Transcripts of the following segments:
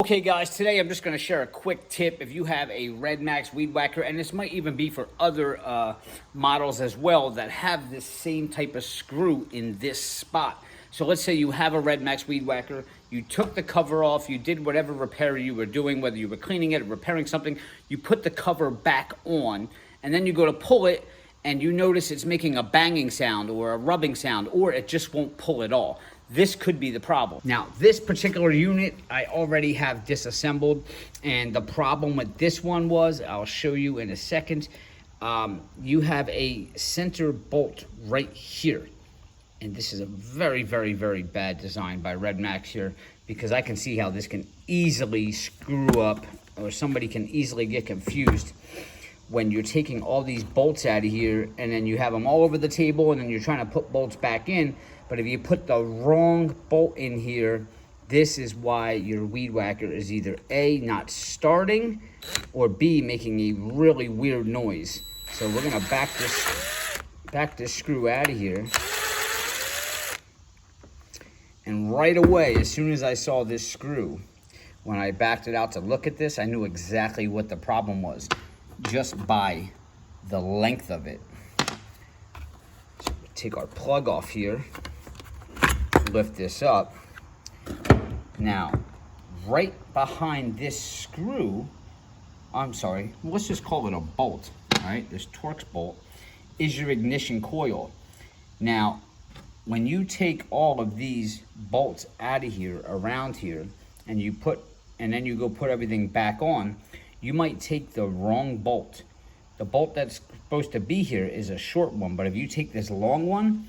Okay guys, today I'm just going to share a quick tip if you have a RedMax Weed Whacker, and this might even be for other models as well that have this same type of screw in this spot. So let's say you have a RedMax Weed Whacker, you took the cover off, you did whatever repair you were doing, whether you were cleaning it or repairing something, you put the cover back on, and then you go to pull it, and you notice it's making a banging sound or a rubbing sound, or it just won't pull at all. This could be the problem. Now, this particular unit, I already have disassembled, and the problem with this one was, I'll show you in a second, you have a center bolt right here. And this is a very, very, very bad design by RedMax here, because I can see how this can easily screw up, or somebody can easily get confused when you're taking all these bolts out of here, and then you have them all over the table, and then you're trying to put bolts back in. But if you put the wrong bolt in here, this is why your Weed Whacker is either A, not starting, or B, making a really weird noise. So we're gonna back this screw out of here. And right away, as soon as I saw this screw, when I backed it out to look at this, I knew exactly what the problem was, just by the length of it. So we take our plug off here, lift this up. Now, right behind this screw, I'm sorry, let's just call it a bolt, all right? This Torx bolt is your ignition coil. Now, when you take all of these bolts out of here, around here, and then you go put everything back on, you might take the wrong bolt. The bolt that's supposed to be here is a short one, but if you take this long one,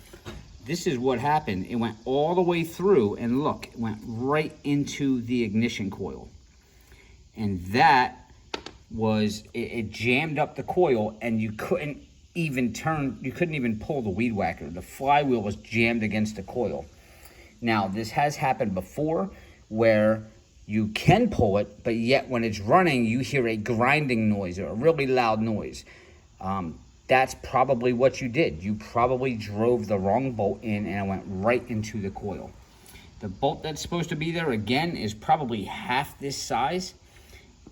this is what happened. It went all the way through, and look, it went right into the ignition coil. And that was, it jammed up the coil, and you couldn't even pull the Weed Whacker. The flywheel was jammed against the coil. Now, this has happened before where you can pull it, but yet when it's running, you hear a grinding noise or a really loud noise. That's probably what you did. You probably drove the wrong bolt in, and it went right into the coil. The bolt that's supposed to be there, again, is probably half this size,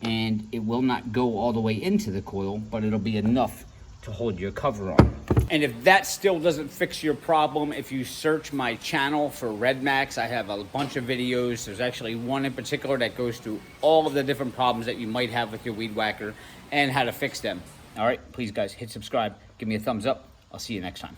and it will not go all the way into the coil, but it'll be enough to hold your cover on. And if that still doesn't fix your problem, if you search my channel for RedMax, I have a bunch of videos. There's actually one in particular that goes through all of the different problems that you might have with your Weed Whacker and how to fix them. All right, please guys, hit subscribe, give me a thumbs up. I'll see you next time.